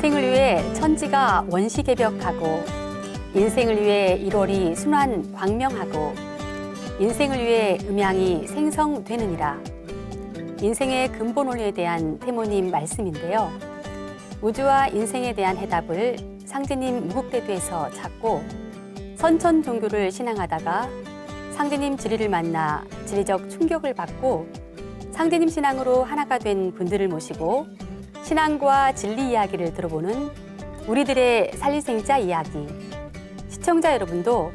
인생을 위해 천지가 원시개벽하고 인생을 위해 1월이 순환 광명하고 인생을 위해 음양이 생성되느니라. 인생의 근본 원리에 대한 태모님 말씀인데요. 우주와 인생에 대한 해답을 상제님 무국대도에서 찾고 선천 종교를 신앙하다가 상제님 진리를 만나 진리적 충격을 받고 상제님 신앙으로 하나가 된 분들을 모시고 신앙과 진리 이야기를 들어보는 우리들의 살리생자 이야기. 시청자 여러분도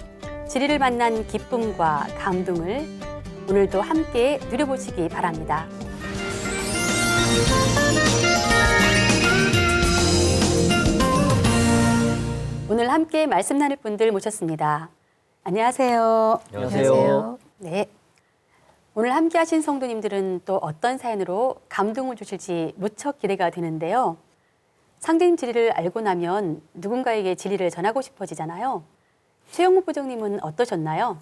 진리를 만난 기쁨과 감동을 오늘도 함께 누려보시기 바랍니다. 오늘 함께 말씀 나눌 분들 모셨습니다. 안녕하세요. 안녕하세요. 네. 오늘 함께 하신 성도님들은 또 어떤 사연으로 감동을 주실지 무척 기대가 되는데요. 상제님 진리를 알고 나면 누군가에게 진리를 전하고 싶어지잖아요. 최영묵 부장님은 어떠셨나요?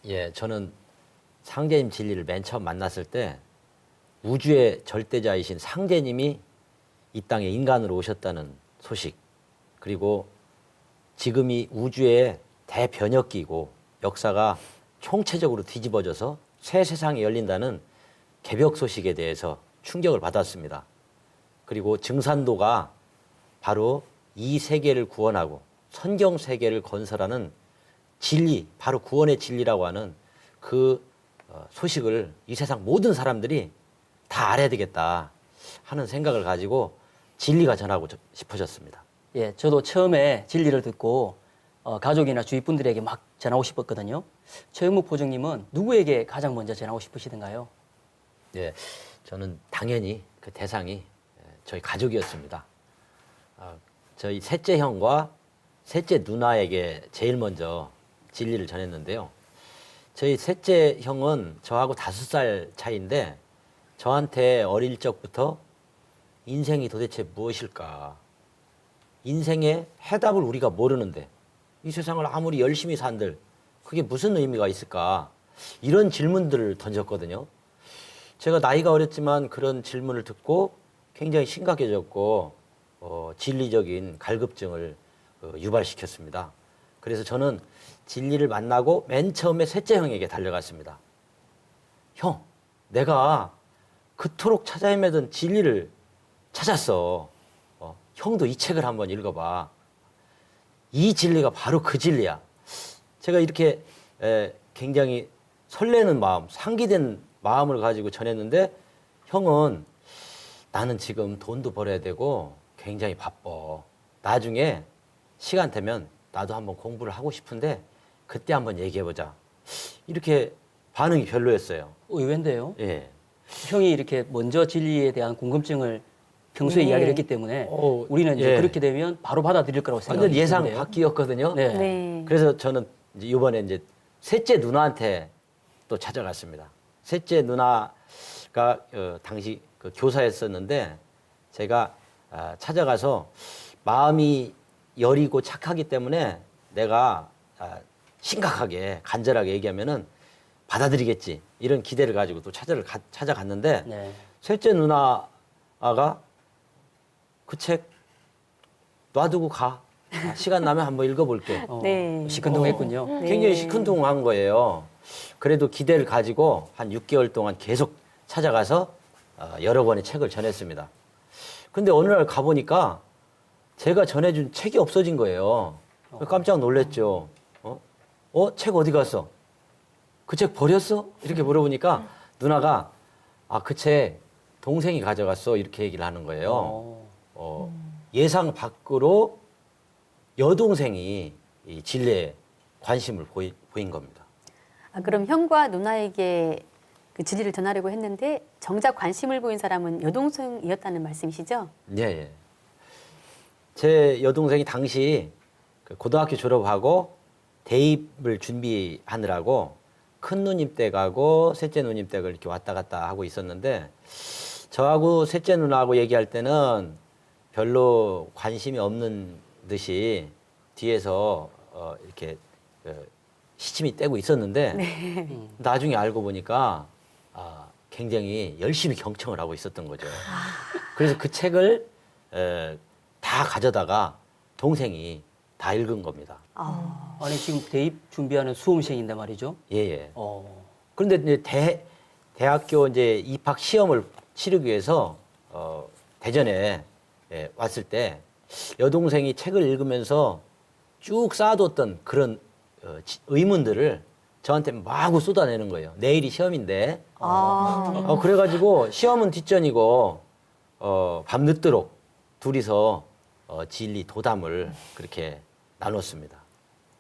예, 저는 상제님 진리를 맨 처음 만났을 때 우주의 절대자이신 상제님이 이 땅에 인간으로 오셨다는 소식, 그리고 지금이 우주의 대변혁기이고 역사가 총체적으로 뒤집어져서 새 세상이 열린다는 개벽 소식에 대해서 충격을 받았습니다. 그리고 증산도가 바로 이 세계를 구원하고 선경 세계를 건설하는 진리, 바로 구원의 진리라고 하는 그 소식을 이 세상 모든 사람들이 다 알아야 되겠다 하는 생각을 가지고 진리가 전하고 싶어졌습니다. 예, 저도 처음에 진리를 듣고 가족이나 주위 분들에게 막 전하고 싶었거든요. 최영묵 보정님은 누구에게 가장 먼저 전하고 싶으시던가요? 예, 저는 당연히 그 대상이 저희 가족이었습니다. 저희 셋째 형과 셋째 누나에게 제일 먼저 진리를 전했는데요. 저희 셋째 형은 저하고 5살 차이인데 저한테 어릴 적부터 인생이 도대체 무엇일까? 인생의 해답을 우리가 모르는데 이 세상을 아무리 열심히 산들 그게 무슨 의미가 있을까? 이런 질문들을 던졌거든요. 제가 나이가 어렸지만 그런 질문을 듣고 굉장히 심각해졌고 진리적인 갈급증을 유발시켰습니다. 그래서 저는 진리를 만나고 맨 처음에 셋째 형에게 달려갔습니다. 형, 내가 그토록 찾아 헤매던 진리를 찾았어. 형도 이 책을 한번 읽어봐. 이 진리가 바로 그 진리야. 제가 이렇게 굉장히 설레는 마음, 상기된 마음을 가지고 전했는데 형은 나는 지금 돈도 벌어야 되고 굉장히 바빠. 나중에 시간 되면 나도 한번 공부를 하고 싶은데 그때 한번 얘기해보자. 이렇게 반응이 별로였어요. 의외인데요. 예. 형이 이렇게 먼저 진리에 대한 궁금증을 평소에 네. 이야기를 했기 때문에 우리는 이제 예. 그렇게 되면 바로 받아들일 거라고 완전 생각했는데요. 예상 밖이었거든요. 네. 네. 그래서 저는 이번에 이제 셋째 누나한테 또 찾아갔습니다. 셋째 누나가 당시 그 교사였었는데 제가 찾아가서 마음이 여리고 착하기 때문에 내가 심각하게 간절하게 얘기하면은 받아들이겠지 이런 기대를 가지고 또 찾아갔는데 네. 셋째 누나가 그 책 놔두고 가. 시간 나면 한번 읽어볼게. 네. 시큰둥했군요. 네. 굉장히 시큰둥한 거예요. 그래도 기대를 가지고 한 6개월 동안 계속 찾아가서 여러 권의 책을 전했습니다. 근데 어느 날 가보니까 제가 전해준 책이 없어진 거예요. 깜짝 놀랐죠. 책 어디 갔어? 그 책 버렸어? 이렇게 물어보니까 누나가 그 책 동생이 가져갔어. 이렇게 얘기를 하는 거예요. 예상 밖으로 여동생이 이 진리에 관심을 보인 겁니다. 그럼 형과 누나에게 그 진리를 전하려고 했는데 정작 관심을 보인 사람은 여동생이었다는 말씀이시죠? 예, 예. 제 여동생이 당시 그 고등학교 졸업하고 대입을 준비하느라고 큰 누님 댁 가고 셋째 누님 댁을 이렇게 왔다 갔다 하고 있었는데 저하고 셋째 누나하고 얘기할 때는 별로 관심이 없는 듯이 뒤에서 이렇게 시침이 떼고 있었는데 나중에 알고 보니까 굉장히 열심히 경청을 하고 있었던 거죠. 그래서 그 책을 다 가져다가 동생이 다 읽은 겁니다. 아, 아니 지금 대입 준비하는 수험생인데 말이죠. 예, 예. 어. 그런데 이제 대학교 이제 입학 시험을 치르기 위해서 대전에 왔을 때 여동생이 책을 읽으면서 쭉 쌓아뒀던 그런 의문들을 저한테 마구 쏟아내는 거예요. 내일이 시험인데. 그래가지고 시험은 뒷전이고 밤늦도록 둘이서 진리 도담을 그렇게 나눴습니다.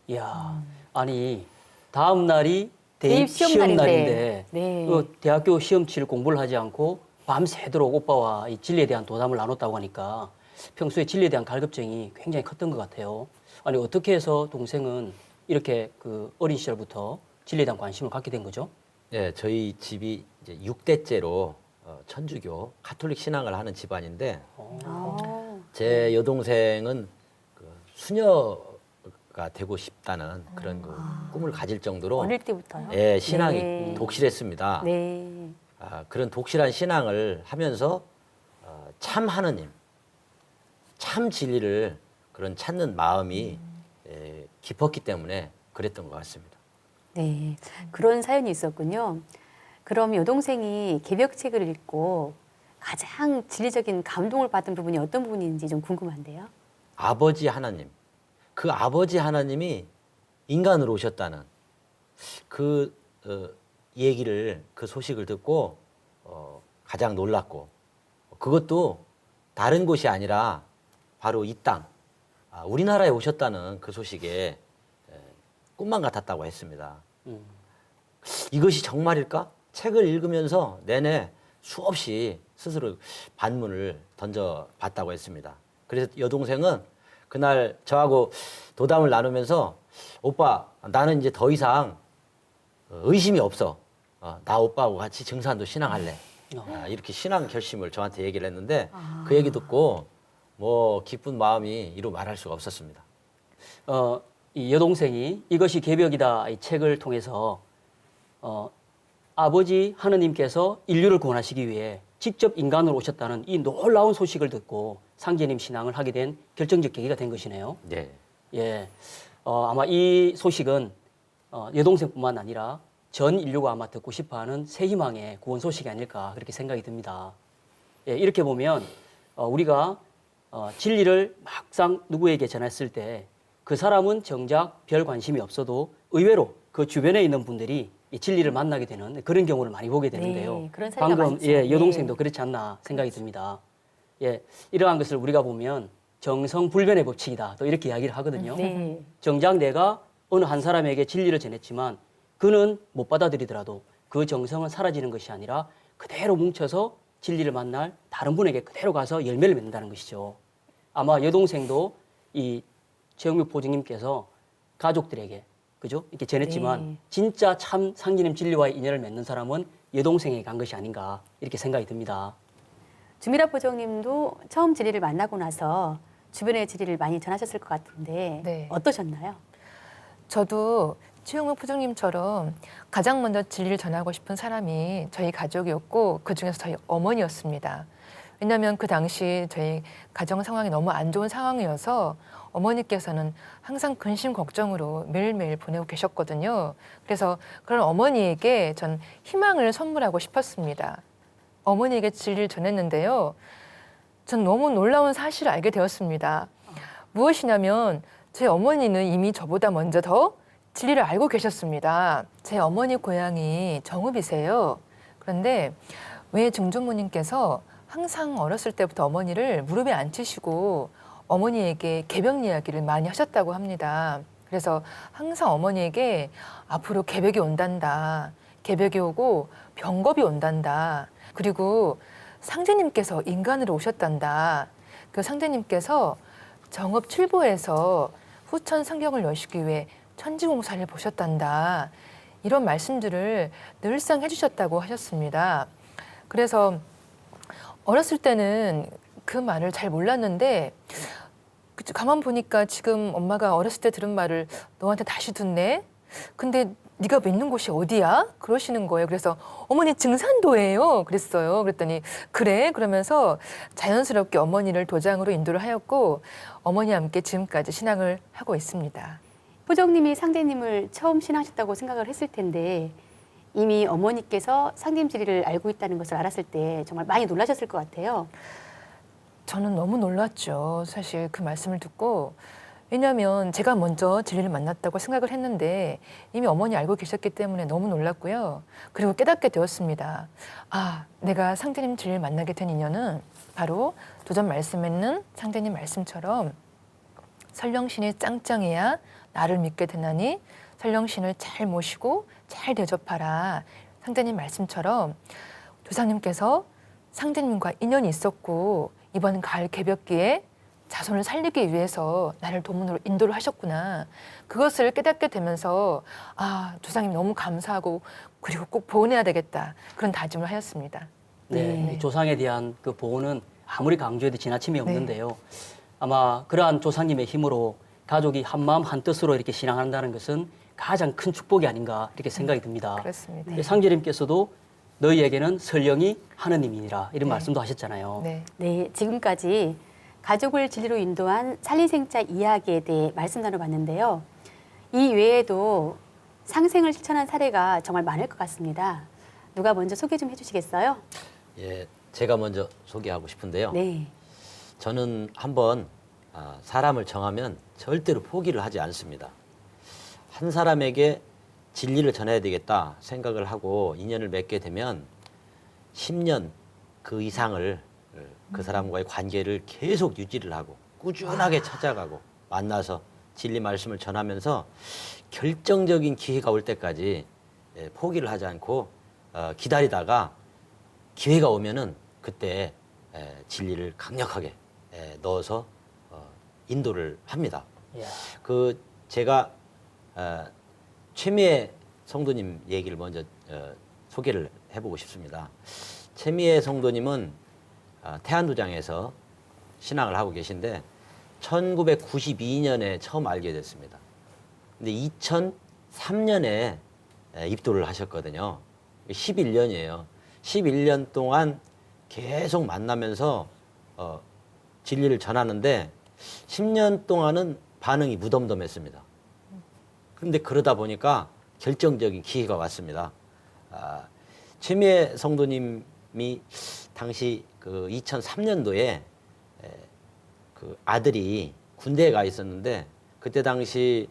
이야, 아니 다음 날이 대입 대입 시험 시험 날인데. 날인데 네. 그 대학교 시험 칠 공부를 하지 않고 밤새도록 오빠와 이 진리에 대한 도담을 나눴다고 하니까 평소에 진리에 대한 갈급증이 굉장히 컸던 것 같아요. 아니 어떻게 해서 동생은 이렇게 그 어린 시절부터 진리에 대한 관심을 갖게 된 거죠? 네, 저희 집이 이제 6대째로 천주교 카톨릭 신앙을 하는 집안인데 아, 제 여동생은 그 수녀가 되고 싶다는 그런 그 꿈을 가질 정도로 어릴 때부터요? 예, 신앙이 네. 독실했습니다. 네. 그런 독실한 신앙을 하면서 참 하느님, 참 진리를 그런 찾는 마음이 깊었기 때문에 그랬던 것 같습니다. 네. 그런 사연이 있었군요. 그럼 여동생이 개벽책을 읽고 가장 진리적인 감동을 받은 부분이 어떤 부분인지 좀 궁금한데요. 아버지 하나님, 그 아버지 하나님이 인간으로 오셨다는 그 얘기를, 그 소식을 듣고 가장 놀랐고, 그것도 다른 곳이 아니라 바로 이 땅, 우리나라에 오셨다는 그 소식에 꿈만 같았다고 했습니다. 이것이 정말일까? 책을 읽으면서 내내 수없이 스스로 반문을 던져봤다고 했습니다. 그래서 여동생은 그날 저하고 도담을 나누면서 오빠, 나는 이제 더 이상 의심이 없어. 나 오빠하고 같이 증산도 신앙할래. 이렇게 신앙 결심을 저한테 얘기를 했는데 그 얘기 듣고 뭐 기쁜 마음이 이루 말할 수가 없었습니다. 이 여동생이 이것이 개벽이다 이 책을 통해서 아버지 하느님께서 인류를 구원하시기 위해 직접 인간으로 오셨다는 이 놀라운 소식을 듣고 상제님 신앙을 하게 된 결정적 계기가 된 것이네요. 네. 예, 아마 이 소식은 여동생뿐만 아니라 전 인류가 아마 듣고 싶어하는 새 희망의 구원 소식이 아닐까 그렇게 생각이 듭니다. 예, 이렇게 보면 우리가 진리를 막상 누구에게 전했을 때 그 사람은 정작 별 관심이 없어도 의외로 그 주변에 있는 분들이 이 진리를 만나게 되는 그런 경우를 많이 보게 되는데요. 네, 그런 사례가 방금 많죠. 예, 여동생도 네. 그렇지 않나 생각이 듭니다. 예, 이러한 것을 우리가 보면 정성불변의 법칙이다. 또 이렇게 이야기를 하거든요. 네. 정작 내가 어느 한 사람에게 진리를 전했지만 그는 못 받아들이더라도 그 정성은 사라지는 것이 아니라 그대로 뭉쳐서 진리를 만날 다른 분에게 그대로 가서 열매를 맺는다는 것이죠. 아마 여동생도 이 최영육 보증님께서 가족들에게 그죠? 이렇게 전했지만 네. 진짜 참 상기님 진리와의 인연을 맺는 사람은 여동생에게 간 것이 아닌가 이렇게 생각이 듭니다. 주미라 보정님도 처음 진리를 만나고 나서 주변의 진리를 많이 전하셨을 것 같은데 네. 어떠셨나요? 저도 최영욱 부장님처럼 가장 먼저 진리를 전하고 싶은 사람이 저희 가족이었고 그중에서 저희 어머니였습니다. 왜냐하면 그 당시 저희 가정 상황이 너무 안 좋은 상황이어서 어머니께서는 항상 근심 걱정으로 매일매일 보내고 계셨거든요. 그래서 그런 어머니에게 전 희망을 선물하고 싶었습니다. 어머니에게 진리를 전했는데요. 전 너무 놀라운 사실을 알게 되었습니다. 무엇이냐면 제 어머니는 이미 저보다 먼저 더 진리를 알고 계셨습니다. 제 어머니 고향이 정읍이세요. 그런데 왜 증조모님께서 항상 어렸을 때부터 어머니를 무릎에 앉히시고 어머니에게 개벽 이야기를 많이 하셨다고 합니다. 그래서 항상 어머니에게 앞으로 개벽이 온단다. 개벽이 오고 병겁이 온단다. 그리고 상제님께서 인간으로 오셨단다. 그 상제님께서 정읍 칠보에서 후천 성경을 여시기 위해 천지공사를 보셨단다. 이런 말씀들을 늘상 해주셨다고 하셨습니다. 그래서 어렸을 때는 그 말을 잘 몰랐는데 가만 보니까 지금 엄마가 어렸을 때 들은 말을 너한테 다시 듣네? 근데 네가 믿는 곳이 어디야? 그러시는 거예요. 그래서 어머니 증산도예요. 그랬어요. 그랬더니 그래? 그러면서 자연스럽게 어머니를 도장으로 인도를 하였고 어머니와 함께 지금까지 신앙을 하고 있습니다. 포정님이 상대님을 처음 신하셨다고 생각을 했을 텐데 이미 어머니께서 상대님 진리를 알고 있다는 것을 알았을 때 정말 많이 놀라셨을 것 같아요. 저는 너무 놀랐죠. 사실 그 말씀을 듣고. 왜냐하면 제가 먼저 진리를 만났다고 생각을 했는데 이미 어머니 알고 계셨기 때문에 너무 놀랐고요. 그리고 깨닫게 되었습니다. 아, 내가 상대님 진리를 만나게 된 인연은 바로 도전 말씀에 있는 상대님 말씀처럼 설령신이 짱짱해야 나를 믿게 되나니 설령신을 잘 모시고 잘 대접하라. 상대님 말씀처럼 조상님께서 상대님과 인연이 있었고 이번 가을 개벽기에 자손을 살리기 위해서 나를 도문으로 인도를 하셨구나. 그것을 깨닫게 되면서 아, 조상님 너무 감사하고 그리고 꼭 보호해야 되겠다. 그런 다짐을 하였습니다. 네, 네. 조상에 대한 그 보호는 아무리 강조해도 지나침이 네. 없는데요. 아마 그러한 조상님의 힘으로 가족이 한 마음 한 뜻으로 이렇게 신앙한다는 것은 가장 큰 축복이 아닌가 이렇게 생각이 듭니다. 그렇습니다. 네, 상제님께서도 너희에게는 설령이 하느님이니라 이런 네. 말씀도 하셨잖아요. 네. 네, 지금까지 가족을 진리로 인도한 살리생자 이야기에 대해 말씀 나눠봤는데요. 이 외에도 상생을 실천한 사례가 정말 많을 것 같습니다. 누가 먼저 소개 좀 해주시겠어요? 예, 제가 먼저 소개하고 싶은데요. 네. 저는 한번 사람을 정하면 절대로 포기를 하지 않습니다. 한 사람에게 진리를 전해야 되겠다 생각을 하고 인연을 맺게 되면 10년 그 이상을 그 사람과의 관계를 계속 유지를 하고 꾸준하게 찾아가고 만나서 진리 말씀을 전하면서 결정적인 기회가 올 때까지 포기를 하지 않고 기다리다가 기회가 오면은 그때 진리를 강력하게 넣어서 인도를 합니다. 이야. 그 제가 최미애 성도님 얘기를 먼저 소개를 해보고 싶습니다. 최미애 성도님은 태안도장에서 신앙을 하고 계신데 1992년에 처음 알게 됐습니다. 근데 2003년에 입도를 하셨거든요. 11년이에요. 11년 동안 계속 만나면서 진리를 전하는데 10년 동안은 반응이 무덤덤했습니다. 그런데 그러다 보니까 결정적인 기회가 왔습니다. 최미애 성도님이 당시 그 2003년도에 그 아들이 군대에 가 있었는데 그때 당시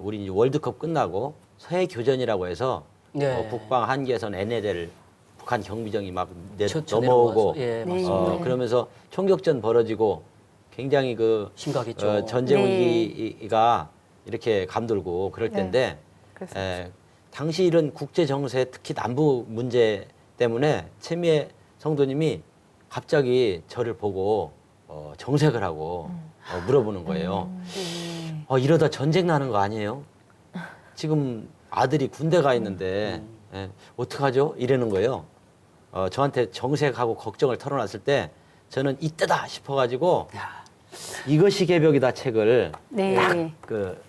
우리 이제 월드컵 끝나고 서해 교전이라고 해서 네. 북방 한계선 NLL 북한 경비정이 막 쳐 넘어오고 내려와서. 예, 네. 맞습니다. 그러면서 총격전 벌어지고 굉장히 그 심각했죠. 전쟁 네. 위기가 이렇게 감돌고 그럴 네. 때인데 그렇습니다. 당시 이런 국제 정세 특히 남부 문제 때문에 최미애 성도님이 갑자기 저를 보고 정색을 하고 물어보는 거예요. 네. 이러다 전쟁 나는 거 아니에요? 지금 아들이 군대 가 있는데 어떡하죠? 이러는 거예요. 저한테 정색하고 걱정을 털어놨을 때 저는 이때다 싶어가지고 이것이 개벽이다 책을 네. 딱 그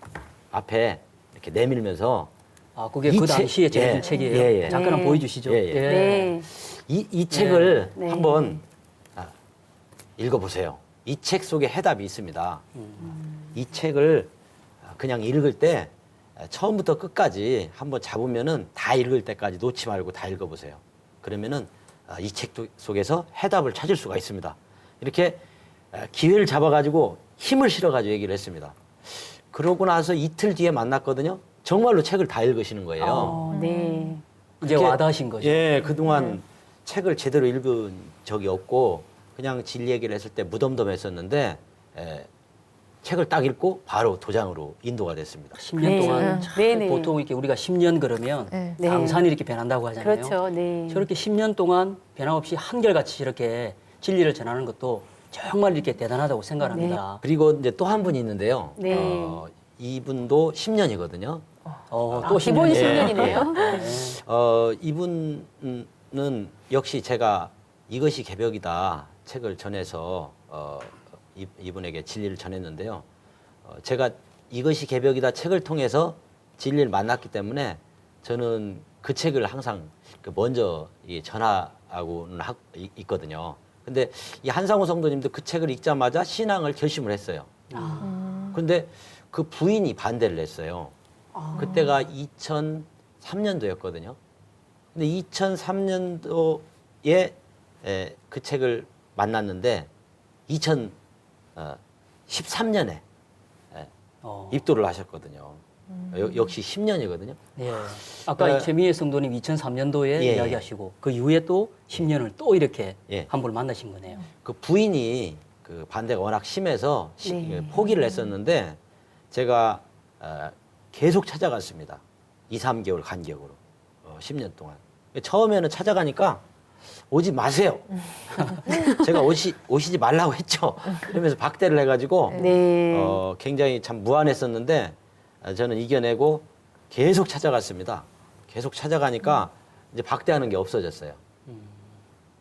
앞에 이렇게 내밀면서 아, 그게 이 그 책- 당시에 제일 예, 책이에요. 예, 예. 잠깐 한번 네. 보여주시죠. 예, 예. 네. 이 책을 네. 한번 읽어보세요. 이 책 속에 해답이 있습니다. 이 책을 그냥 읽을 때 처음부터 끝까지 한번 잡으면은 다 읽을 때까지 놓지 말고 다 읽어보세요. 그러면은 이 책 속에서 해답을 찾을 수가 있습니다. 이렇게 기회를 잡아가지고 힘을 실어가지고 얘기를 했습니다. 그러고 나서 이틀 뒤에 만났거든요. 정말로 책을 다 읽으시는 거예요. 네. 이제 그렇게- 와닿으신 거죠. 예, 그동안 책을 제대로 읽은 적이 없고 그냥 진리 얘기를 했을 때 무덤덤했었는데 책을 딱 읽고 바로 도장으로 인도가 됐습니다. 10년 네. 동안 참 네네. 보통 이렇게 우리가 10년 그러면 네. 네. 강산이 이렇게 변한다고 하잖아요. 그렇죠. 네. 저렇게 10년 동안 변함없이 한결같이 이렇게 진리를 전하는 것도 정말 이렇게 대단하다고 생각합니다. 그리고 이제 또 한 분이 있는데요. 네. 이분도 10년이거든요. 또 기본 10년. 10년이네요. 네. 이분은 역시 제가 이것이 개벽이다 책을 전해서 이분에게 진리를 전했는데요. 제가 이것이 개벽이다 책을 통해서 진리를 만났기 때문에 저는 그 책을 항상 그 먼저 전하고는 있거든요. 근데 이 한상우 성도님도 그 책을 읽자마자 신앙을 결심을 했어요. 근데 그 부인이 반대를 했어요. 그때가 2003년도였거든요. 근데 2003년도에 그 책을 만났는데 2013년에 입도를 하셨거든요. 역시 10년이거든요. 예. 아까 어, 최미애 성도님 2003년도에 예, 이야기하시고 그 이후에 또 10년을 또 이렇게 예. 한 번 만나신 거네요. 그 부인이 그 반대가 워낙 심해서 네. 포기를 했었는데 제가 계속 찾아갔습니다. 2, 3개월 간격으로 10년 동안. 처음에는 찾아가니까 오지 마세요. 제가 오시지 말라고 했죠. 그러면서 박대를 해가지고 네. 굉장히 참 무안했었는데 저는 이겨내고 계속 찾아갔습니다. 계속 찾아가니까 이제 박대하는 게 없어졌어요.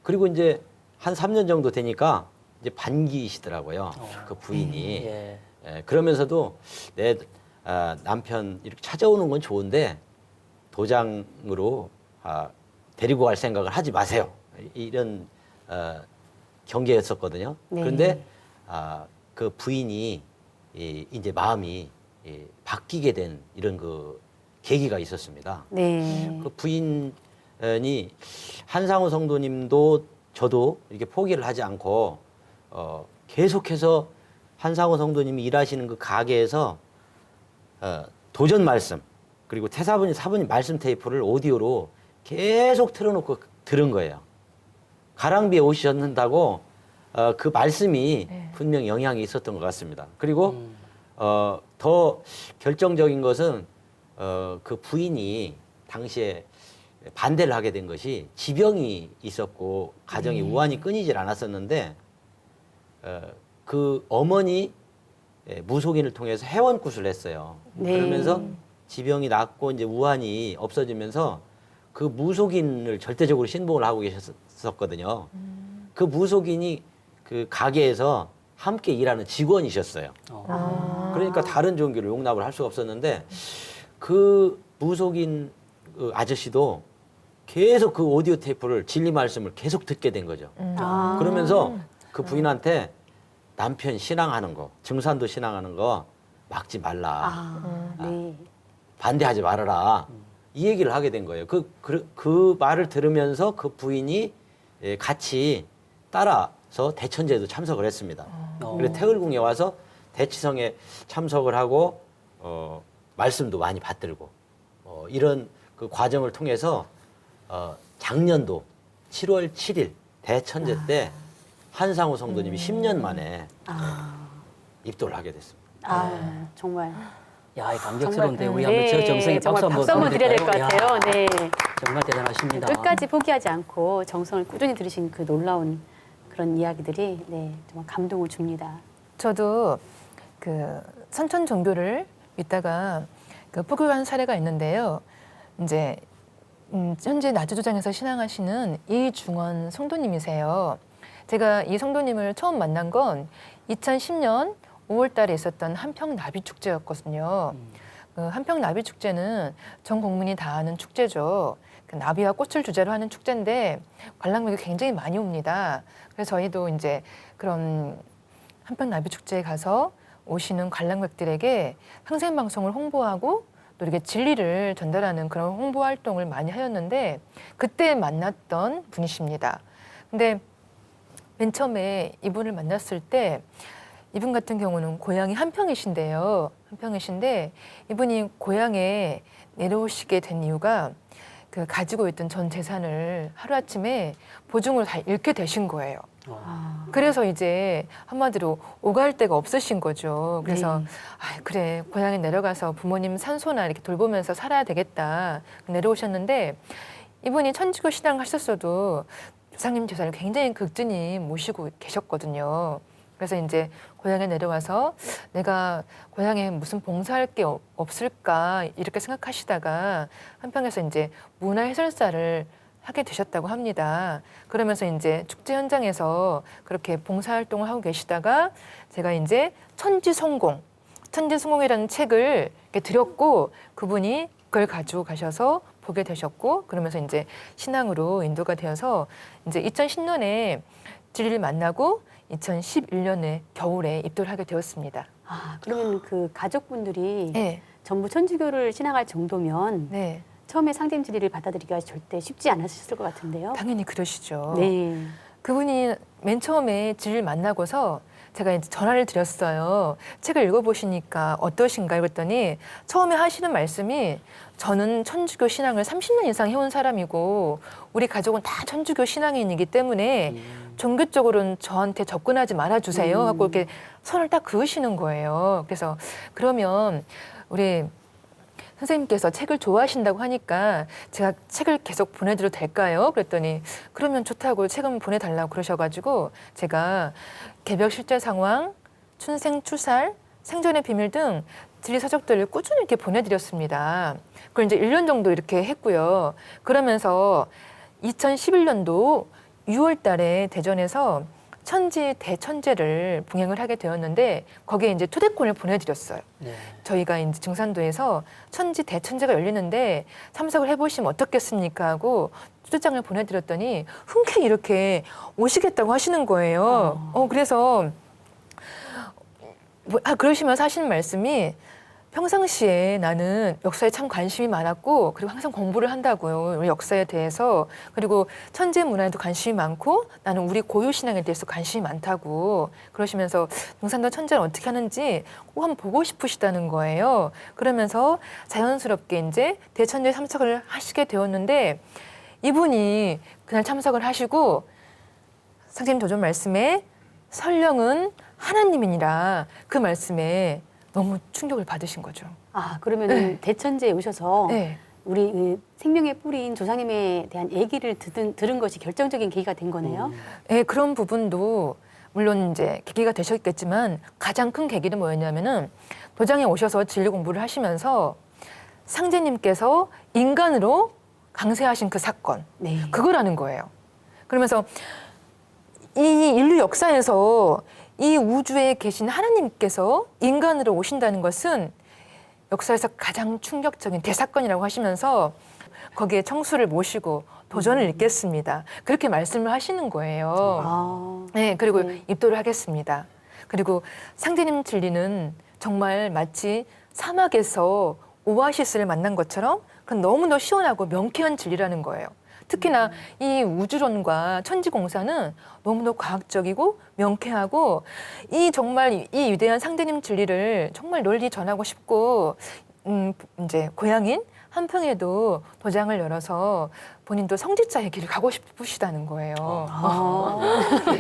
그리고 이제 한 3년 정도 되니까 이제 반기시더라고요. 그 부인이. 예. 그러면서도 내 남편 이렇게 찾아오는 건 좋은데 도장으로 데리고 갈 생각을 하지 마세요. 이런 경계였었거든요. 네. 그런데 그 부인이 이제 마음이 바뀌게 된 이런 그 계기가 있었습니다. 네. 그 부인이 한상우 성도님도 저도 이렇게 포기를 하지 않고 계속해서 한상우 성도님이 일하시는 그 가게에서 도전 말씀 그리고 사부님 말씀 테이프를 오디오로 계속 틀어놓고 들은 거예요. 가랑비에 옷이 젖는다고 그 말씀이 분명 영향이 있었던 것 같습니다. 그리고 더 결정적인 것은 그 부인이 당시에 반대를 하게 된 것이 지병이 있었고 가정이 우환이 끊이질 않았었는데 그 어머니 무속인을 통해서 회원굿을 했어요. 네. 그러면서 지병이 낫고 이제 우환이 없어지면서 그 무속인을 절대적으로 신봉을 하고 계셨었거든요. 그 무속인이 그 가게에서 함께 일하는 직원이셨어요. 그러니까 다른 종교를 용납을 할 수가 없었는데 그 무속인 그 아저씨도 계속 그 오디오 테이프를 진리 말씀을 계속 듣게 된 거죠. 그러면서 그 부인한테 남편 신앙하는 거, 증산도 신앙하는 거 막지 말라. 네. 반대하지 말아라. 이 얘기를 하게 된 거예요. 그 말을 들으면서 그 부인이 같이 따라서 대천제도 참석을 했습니다. 그래서 태을궁에 와서 대치성에 참석을 하고 말씀도 많이 받들고 이런 그 과정을 통해서 작년도 7월 7일 대천제 때 한상우 성도님이 10년 만에 입도를 하게 됐습니다. 정말. 야, 이 감격스러운데 정말, 우리 한번 저 정성에 정말 박수 한번 드려야 될 것 드릴까요? 같아요. 야, 네. 정말 대단하십니다. 끝까지 포기하지 않고 정성을 꾸준히 들으신 그 놀라운 그런 이야기들이 정말 감동을 줍니다. 저도 그 선천 종교를 믿다가 그 포교한 사례가 있는데요. 이제 현재 나주도장에서 신앙하시는 이중원 성도님이세요. 제가 이 성도님을 처음 만난 건 2010년 5월달에 있었던 한평 나비 축제였거든요. 그 한평 나비 축제는 전 국민이 다 아는 축제죠. 그 나비와 꽃을 주제로 하는 축제인데 관람객이 굉장히 많이 옵니다. 그래서 저희도 이제 그런 한평 나비 축제에 가서 오시는 관람객들에게 상생방송을 홍보하고 또 이렇게 진리를 전달하는 그런 홍보 활동을 많이 하였는데 그때 만났던 분이십니다. 근데 맨 처음에 이분을 만났을 때 이분 같은 경우는 고향이 한평이신데요. 한평이신데 이분이 고향에 내려오시게 된 이유가 그 가지고 있던 전 재산을 하루아침에 보증으로 다 잃게 되신 거예요. 그래서 이제 한마디로 오갈 데가 없으신 거죠. 그래서 네. 그래 고향에 내려가서 부모님 산소나 이렇게 돌보면서 살아야 되겠다 내려오셨는데 이분이 천주교 신앙을 하셨어도 조상님 제사를 굉장히 극진히 모시고 계셨거든요. 그래서 이제 고향에 내려와서 내가 고향에 무슨 봉사할 게 없을까 이렇게 생각하시다가 한평에서 이제 문화해설사를 하게 되셨다고 합니다. 그러면서 이제 축제 현장에서 그렇게 봉사활동을 하고 계시다가 제가 이제 천지성공이라는 책을 이렇게 드렸고 그분이 그걸 가지고 가셔서 보게 되셨고 그러면서 이제 신앙으로 인도가 되어서 이제 2010년에 진리를 만나고 2011년에 겨울에 입도를 하게 되었습니다. 아, 그러면 그 가족분들이 네, 전부 천주교를 신앙할 정도면 네, 처음에 상대님 진리를 받아들이기가 절대 쉽지 않았을 것 같은데요. 당연히 그러시죠. 네. 그분이 맨 처음에 진리를 만나고서 제가 이제 전화를 드렸어요. 책을 읽어보시니까 어떠신가요? 그랬더니 처음에 하시는 말씀이 저는 천주교 신앙을 30년 이상 해온 사람이고 우리 가족은 다 천주교 신앙인이기 때문에 종교적으로는 저한테 접근하지 말아주세요. 하고 이렇게 선을 딱 그으시는 거예요. 그래서 그러면 우리 선생님께서 책을 좋아하신다고 하니까 제가 책을 계속 보내드려도 될까요? 그랬더니 그러면 좋다고 책 한번 보내달라고 그러셔가지고 제가 개벽 실제 상황, 춘생 추살, 생전의 비밀 등 진리 서적들을 꾸준히 이렇게 보내드렸습니다. 그걸 이제 1년 정도 이렇게 했고요. 그러면서 2011년도 6월 달에 대전에서 천지 대천제를 봉행을 하게 되었는데 거기에 이제 초대권을 보내드렸어요. 네. 저희가 이제 증산도에서 천지 대천제가 열리는데 참석을 해보시면 어떻겠습니까 하고 초대장을 보내드렸더니 흔쾌히 이렇게 오시겠다고 하시는 거예요. 그래서 그러시면서 하시는 말씀이 평상시에 나는 역사에 참 관심이 많았고 그리고 항상 공부를 한다고요. 우리 역사에 대해서. 그리고 천재 문화에도 관심이 많고 나는 우리 고유 신앙에 대해서 관심이 많다고 그러시면서 등산도 천재를 어떻게 하는지 꼭 한번 보고 싶으시다는 거예요. 그러면서 자연스럽게 이제 대천재 참석을 하시게 되었는데 이분이 그날 참석을 하시고 상님 도전 말씀에 설령은 하나님이니라 그 말씀에 너무 충격을 받으신 거죠. 아, 그러면 대천제에 오셔서 네. 우리 그 생명의 뿌리인 조상님에 대한 얘기를 들은 것이 결정적인 계기가 된 거네요. 네, 그런 부분도 물론 이제 계기가 되셨겠지만 가장 큰 계기는 뭐였냐면은 도장에 오셔서 진리 공부를 하시면서 상제님께서 인간으로 강세하신 그 사건, 네. 그거라는 거예요. 그러면서 이 인류 역사에서 이 우주에 계신 하나님께서 인간으로 오신다는 것은 역사에서 가장 충격적인 대사건이라고 하시면서 거기에 청수를 모시고 도전을 읽겠습니다. 그렇게 말씀을 하시는 거예요. 아, 네, 그리고 네. 입도를 하겠습니다. 그리고 상제님 진리는 정말 마치 사막에서 오아시스를 만난 것처럼 그건 너무나 시원하고 명쾌한 진리라는 거예요. 특히나 이 우주론과 천지공사는 너무나 과학적이고 명쾌하고 이 정말 이 위대한 상대님 진리를 정말 널리 전하고 싶고 이제 고향인 한평에도 도장을 열어서 본인도 성직자의 길을 가고 싶으시다는 거예요.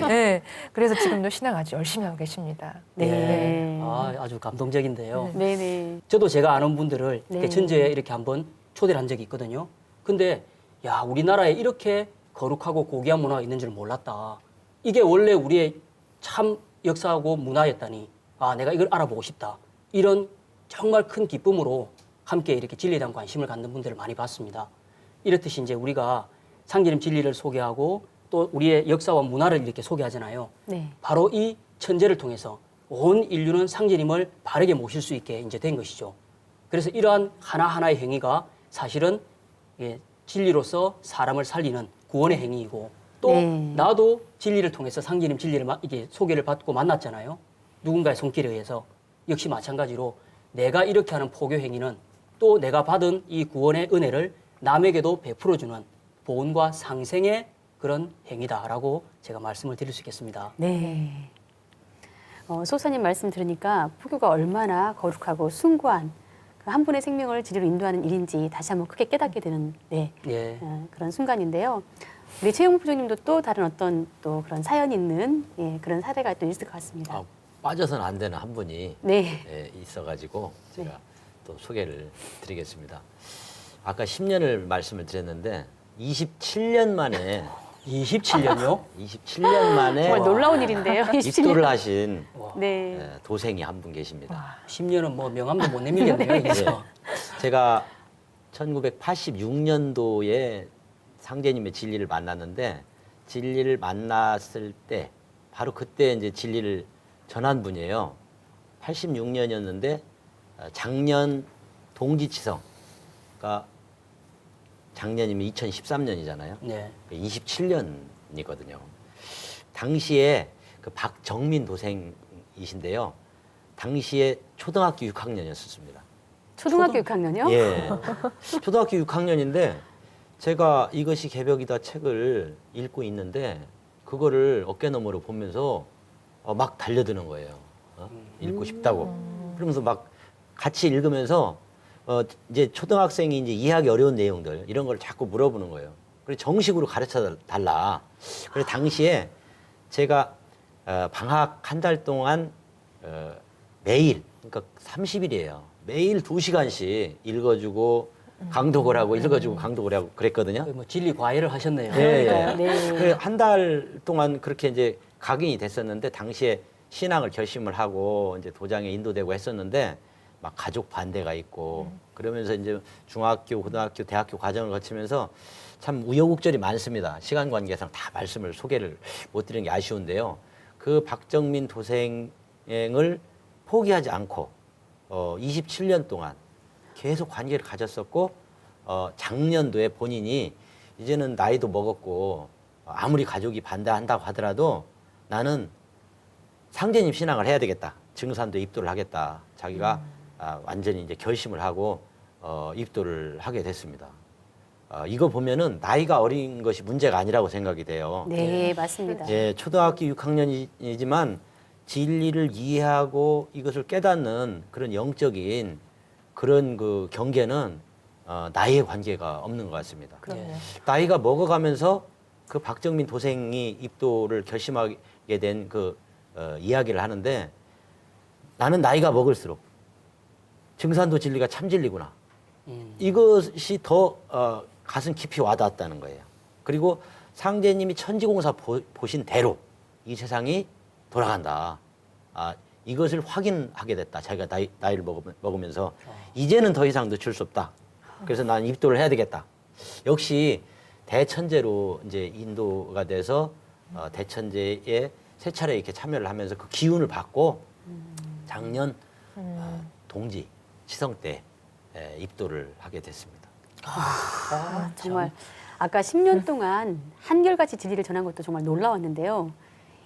네, 그래서 지금도 신앙 아주 열심히 하고 계십니다. 네. 네. 아주 감동적인데요. 네네. 저도 제가 아는 분들을 네. 대천제에 이렇게 한번 초대를 한 적이 있거든요. 근데 야, 우리나라에 이렇게 거룩하고 고귀한 문화가 있는 줄 몰랐다. 이게 원래 우리의 참 역사하고 문화였다니. 아, 내가 이걸 알아보고 싶다. 이런 정말 큰 기쁨으로 함께 이렇게 진리에 대한 관심을 갖는 분들을 많이 봤습니다. 이렇듯이 이제 우리가 상제님 진리를 소개하고 또 우리의 역사와 문화를 이렇게 소개하잖아요. 네. 바로 이 천제를 통해서 온 인류는 상제님을 바르게 모실 수 있게 이제 된 것이죠. 그래서 이러한 하나하나의 행위가 사실은 진리로서 사람을 살리는 구원의 행위이고 또 네. 나도 진리를 통해서 상제님 진리를 이게 소개를 받고 만났잖아요. 누군가의 손길에 의해서 역시 마찬가지로 내가 이렇게 하는 포교 행위는 또 내가 받은 이 구원의 은혜를 남에게도 베풀어주는 보온과 상생의 그런 행위다라고 제가 말씀을 드릴 수 있겠습니다. 네. 소사님 말씀 들으니까 포교가 얼마나 거룩하고 숭고한 그 한 분의 생명을 진리로 인도하는 일인지 다시 한번 크게 깨닫게 되는 예. 그런 순간인데요. 우리 최영무 부장님도 또 다른 어떤 또 그런 사연이 있는 그런 사례가 또 있을 것 같습니다. 아, 빠져서는 안 되는 한 분이 네. 있어가지고 제가 네. 또 소개를 드리겠습니다. 아까 10년을 말씀을 드렸는데 27년 만에 27년요? 27년 만에 정말 놀라운 일인데요. 27년. 입도를 하신 네. 도생이 한 분 계십니다. 10년은 뭐 명함도 못 내밀겠네요. 그래서. 제가 1986년도에 상제님의 진리를 만났는데 진리를 만났을 때 바로 그때 이제 진리를 전한 분이에요. 86년이었는데 작년 동지치성 작년이면 2013년이잖아요. 네. 27년이거든요. 당시에 그 박정민 도생이신데요. 당시에 초등학교 6학년이었습니다. 초등학교 6학년이요? 예. 초등학교 6학년인데 제가 이것이 개벽이다 책을 읽고 있는데 그거를 어깨너머로 보면서 막 달려드는 거예요. 읽고 싶다고. 그러면서 막 같이 읽으면서 이제 초등학생이 이제 이해하기 어려운 내용들 이런 걸 자꾸 물어보는 거예요. 그래서 정식으로 가르쳐 달라. 그래서 당시에 제가 방학 한 달 동안 매일 그러니까 30일이에요. 매일 2시간씩 읽어주고 강독을 하고 읽어주고 강독을 하고 그랬거든요. 거의 뭐 진리 과외를 하셨네요. 예, 네. 예. 한 달 동안 그렇게 이제 각인이 됐었는데 당시에 신앙을 결심을 하고 이제 도장에 인도되고 했었는데 막 가족 반대가 있고 그러면서 이제 중학교, 고등학교, 대학교 과정을 거치면서 참 우여곡절이 많습니다. 시간 관계상 다 말씀을 소개를 못 드리는 게 아쉬운데요. 그 박정민 도생을 포기하지 않고 27년 동안 계속 관계를 가졌었고 작년도에 본인이 이제는 나이도 먹었고 아무리 가족이 반대한다고 하더라도 나는 상제님 신앙을 해야 되겠다. 증산도에 입도를 하겠다. 자기가 완전히 이제 결심을 하고 입도를 하게 됐습니다. 이거 보면은 나이가 어린 것이 문제가 아니라고 생각이 돼요. 네, 맞습니다. 예, 초등학교 6학년이지만 진리를 이해하고 이것을 깨닫는 그런 영적인 그런 그 경계는 나이의 관계가 없는 것 같습니다. 그럼요. 나이가 먹어가면서 그 박정민 도생이 입도를 결심하게 된 그 이야기를 하는데 나는 나이가 먹을수록 증산도 진리가 참 진리구나. 이것이 더 가슴 깊이 와닿았다는 거예요. 그리고 상제님이 천지공사 보신 대로 이 세상이 돌아간다. 이것을 확인하게 됐다. 자기가 나이를 먹으면서 이제는 더 이상 늦출 수 없다. 그래서 난 입도를 해야 되겠다. 역시 대천재로 이제 인도가 돼서 대천재에 세 차례 이렇게 참여를 하면서 그 기운을 받고 작년 동지 치성 때 입도를 하게 됐습니다. 정말 아까 10년 동안 한결같이 진리를 전한 것도 정말 놀라웠는데요.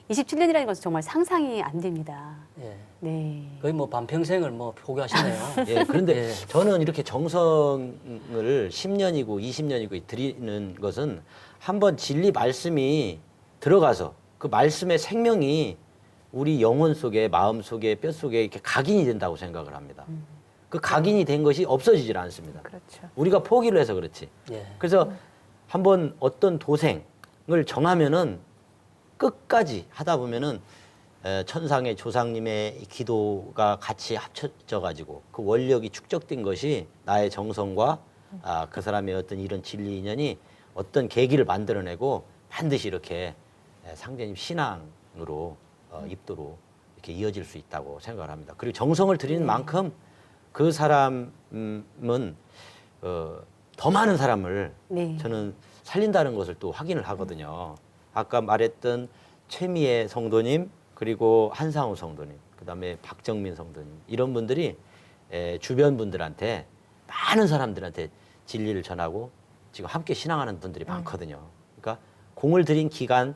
27년이라는 것은 정말 상상이 안 됩니다. 예. 네. 거의 뭐 반평생을 뭐 포기하시네요. 예, 그런데 예. 저는 이렇게 정성을 10년이고 20년이고 드리는 것은 한번 진리 말씀이 들어가서 그 말씀의 생명이 우리 영혼 속에, 마음 속에, 뼈 속에 이렇게 각인이 된다고 생각을 합니다. 그 각인이 된 것이 없어지질 않습니다. 그렇죠. 우리가 포기를 해서 그렇지. 예. 그래서 한번 어떤 도생을 정하면은 끝까지 하다 보면은 천상의 조상님의 기도가 같이 합쳐져 가지고 그 원력이 축적된 것이 나의 정성과 그 사람의 어떤 이런 진리 인연이 어떤 계기를 만들어내고 반드시 이렇게 상제님 신앙으로 입도로 이렇게 이어질 수 있다고 생각을 합니다. 그리고 정성을 들이는 만큼 그 사람은 더 많은 사람을 네. 저는 살린다는 것을 또 확인을 하거든요. 아까 말했던 최미애 성도님 그리고 한상우 성도님 그다음에 박정민 성도님 이런 분들이 주변 분들한테 많은 사람들한테 진리를 전하고 지금 함께 신앙하는 분들이 많거든요. 그러니까 공을 들인 기간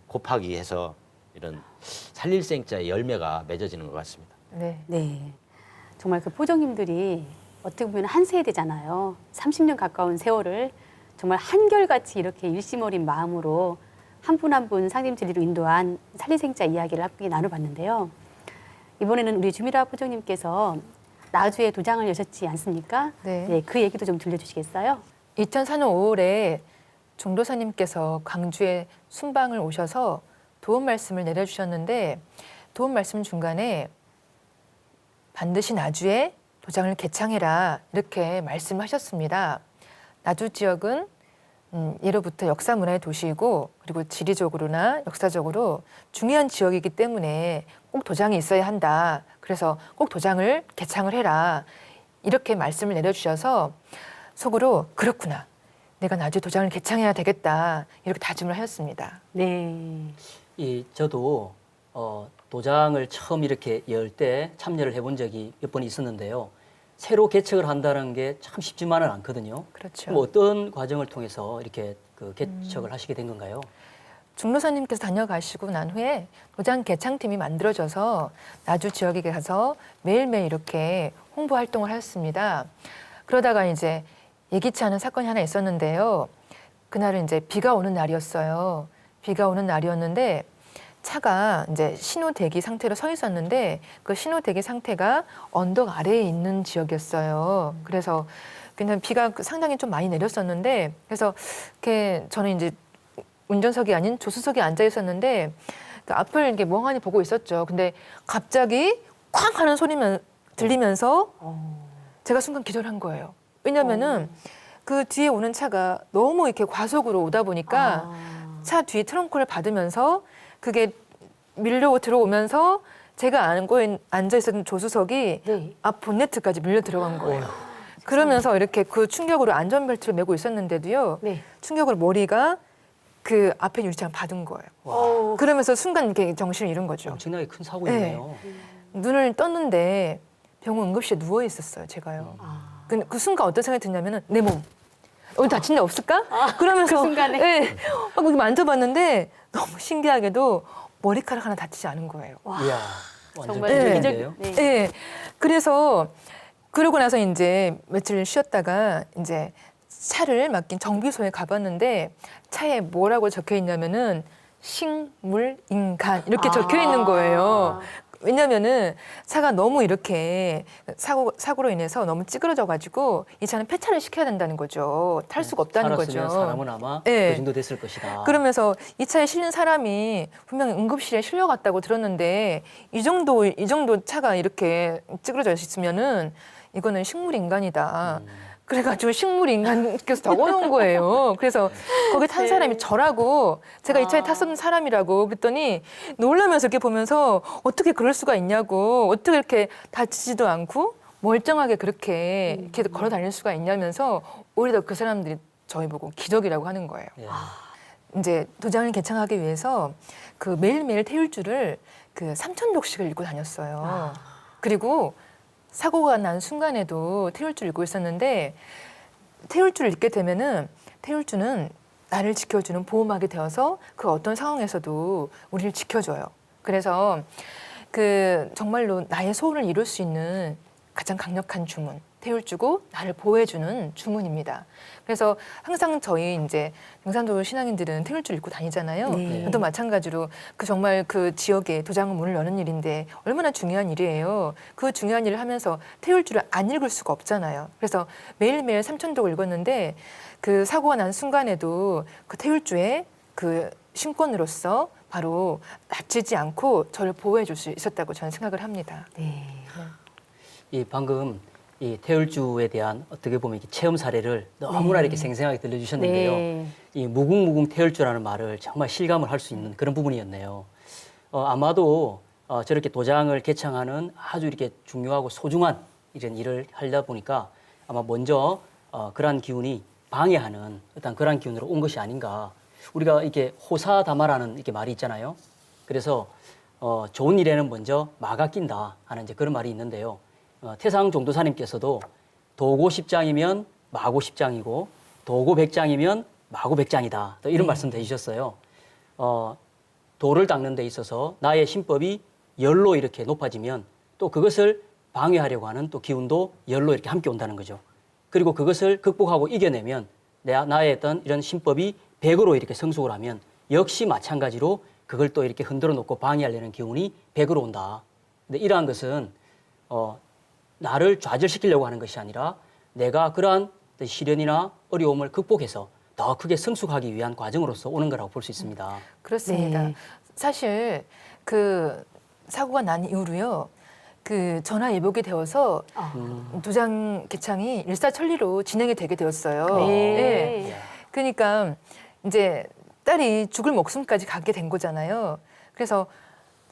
곱하기 해서 이런 살릴생자의 열매가 맺어지는 것 같습니다. 네. 네. 정말 그 포정님들이 어떻게 보면 한 세대잖아요. 30년 가까운 세월을 정말 한결같이 이렇게 일심 어린 마음으로 한 분 한 분 상님 진리로 인도한 살리생자 이야기를 함께 나눠봤는데요. 이번에는 우리 주미라 포정님께서 나주에 도장을 여셨지 않습니까? 네. 그 얘기도 좀 들려주시겠어요? 2004년 5월에 종도사님께서 광주에 순방을 오셔서 도움 말씀을 내려주셨는데 도움 말씀 중간에 반드시 나주에 도장을 개창해라 이렇게 말씀하셨습니다. 나주 지역은 예로부터 역사 문화의 도시이고 그리고 지리적으로나 역사적으로 중요한 지역이기 때문에 꼭 도장이 있어야 한다. 그래서 꼭 도장을 개창을 해라. 이렇게 말씀을 내려주셔서 속으로 그렇구나. 내가 나중에 도장을 개창해야 되겠다. 이렇게 다짐을 하였습니다. 네. 저도 도장을 처음 이렇게 열 때 참여를 해본 적이 몇 번 있었는데요. 새로 개척을 한다는 게 참 쉽지만은 않거든요. 그렇죠. 그럼 어떤 과정을 통해서 이렇게 그 개척을 하시게 된 건가요? 중로사님께서 다녀가시고 난 후에 도장 개창팀이 만들어져서 나주 지역에 가서 매일매일 이렇게 홍보 활동을 하였습니다. 그러다가 이제 예기치 않은 사건이 하나 있었는데요. 그날은 이제 비가 오는 날이었어요. 비가 오는 날이었는데 차가 이제 신호 대기 상태로 서 있었는데 그 신호 대기 상태가 언덕 아래에 있는 지역이었어요. 그래서 그냥 비가 상당히 좀 많이 내렸었는데 그래서 이렇게 저는 이제 운전석이 아닌 조수석에 앉아 있었는데 그 앞을 이렇게 멍하니 보고 있었죠. 근데 갑자기 쾅 하는 소리만 들리면서 제가 순간 기절한 거예요. 왜냐면은 그 뒤에 오는 차가 너무 이렇게 과속으로 오다 보니까 차 뒤 트렁크를 받으면서 그게 밀려 들어오면서 제가 앉아 있었던 조수석이 네. 앞 본네트까지 밀려 들어간 거예요. 그러면서 이렇게 그 충격으로 안전벨트를 메고 있었는데도요. 네. 충격으로 머리가 그 앞에 유리창을 받은 거예요. 어, 그러면서 순간 이렇게 정신을 잃은 거죠. 엄청나게 큰 사고였네요. 눈을 떴는데 병원 응급실에 누워 있었어요, 제가요. 그 순간 어떤 생각이 드냐면은 내 몸. 어디 다친 데 없을까? 그러면서 그 순간에? 네, 막 이렇게 만져봤는데 너무 신기하게도 머리카락 하나 다치지 않은 거예요. 이야, 완전 정말 네. 기적인데요. 네. 네. 그래서 그러고 나서 이제 며칠 쉬었다가 이제 차를 맡긴 정비소에 가봤는데 차에 뭐라고 적혀 있냐면은 식물 인간 이렇게 적혀 있는 거예요. 왜냐면은 차가 너무 이렇게 사고로 인해서 너무 찌그러져가지고 이 차는 폐차를 시켜야 된다는 거죠. 탈 수가 없다는 살았으면 거죠. 사람은 아마 네. 그 정도 됐을 것이다. 그러면서 이 차에 실린 사람이 분명히 응급실에 실려갔다고 들었는데 이 정도 차가 이렇게 찌그러져 있으면은 이거는 식물 인간이다. 그래가지고 식물 인간께서 적어놓은 거예요. 그래서 거기 탄 사람이 저라고 제가 이 차에 탔었던 사람이라고 그랬더니 놀라면서 이렇게 보면서 어떻게 그럴 수가 있냐고 어떻게 이렇게 다치지도 않고 멀쩡하게 그렇게 이렇게 걸어 다닐 수가 있냐면서 오히려 그 사람들이 저희 보고 기적이라고 하는 거예요. 예. 이제 도장을 개창하기 위해서 그 매일매일 태율주를 그 3,000쪽씩을 읽고 다녔어요. 그리고 사고가 난 순간에도 태율주를 읽고 있었는데 태율주를 읽게 되면은 태율주는 나를 지켜주는 보호막이 되어서 그 어떤 상황에서도 우리를 지켜줘요. 그래서 그 정말로 나의 소원을 이룰 수 있는 가장 강력한 주문, 태율주고 나를 보호해주는 주문입니다. 그래서 항상 저희 이제 용산도 신앙인들은 태율주를 읽고 다니잖아요. 네. 또 마찬가지로 그 정말 그 지역에 도장은 문을 여는 일인데 얼마나 중요한 일이에요. 그 중요한 일을 하면서 태율주를 안 읽을 수가 없잖아요. 그래서 매일매일 3,000독을 읽었는데 그 사고가 난 순간에도 그 태율주의 그 신권으로서 바로 다치지 않고 저를 보호해 줄 수 있었다고 저는 생각을 합니다. 네. 이 방금 이 태율주에 대한 어떻게 보면 이렇게 체험 사례를 너무나 이렇게 생생하게 들려주셨는데요. 네. 이 무궁무궁 태율주라는 말을 정말 실감을 할 수 있는 그런 부분이었네요. 아마도 저렇게 도장을 개창하는 아주 이렇게 중요하고 소중한 이런 일을 하려다 보니까 아마 먼저 그러한 기운이 방해하는 어떤 그러한 기운으로 온 것이 아닌가. 우리가 이렇게 호사다마라는 이렇게 말이 있잖아요. 그래서 좋은 일에는 먼저 마가 낀다 하는 이제 그런 말이 있는데요. 태상 종도사님께서도 도고 10장이면 마고 10장이고 도고 100장이면 마고 100장이다. 또 이런 말씀도 해주셨어요. 도를 닦는 데 있어서 나의 신법이 열로 이렇게 높아지면 또 그것을 방해하려고 하는 또 기운도 열로 이렇게 함께 온다는 거죠. 그리고 그것을 극복하고 이겨내면 나의 어떤 이런 신법이 100으로 이렇게 성숙을 하면 역시 마찬가지로 그걸 또 이렇게 흔들어 놓고 방해하려는 기운이 100으로 온다. 근데 이러한 것은 나를 좌절시키려고 하는 것이 아니라 내가 그러한 시련이나 어려움을 극복해서 더 크게 성숙하기 위한 과정으로서 오는 거라고 볼 수 있습니다. 그렇습니다. 네. 사실 그 사고가 난 이후로요. 그 전화 예복이 되어서 도장 개창이 일사천리로 진행이 되게 되었어요. 네. 그러니까 이제 딸이 죽을 목숨까지 가게 된 거잖아요. 그래서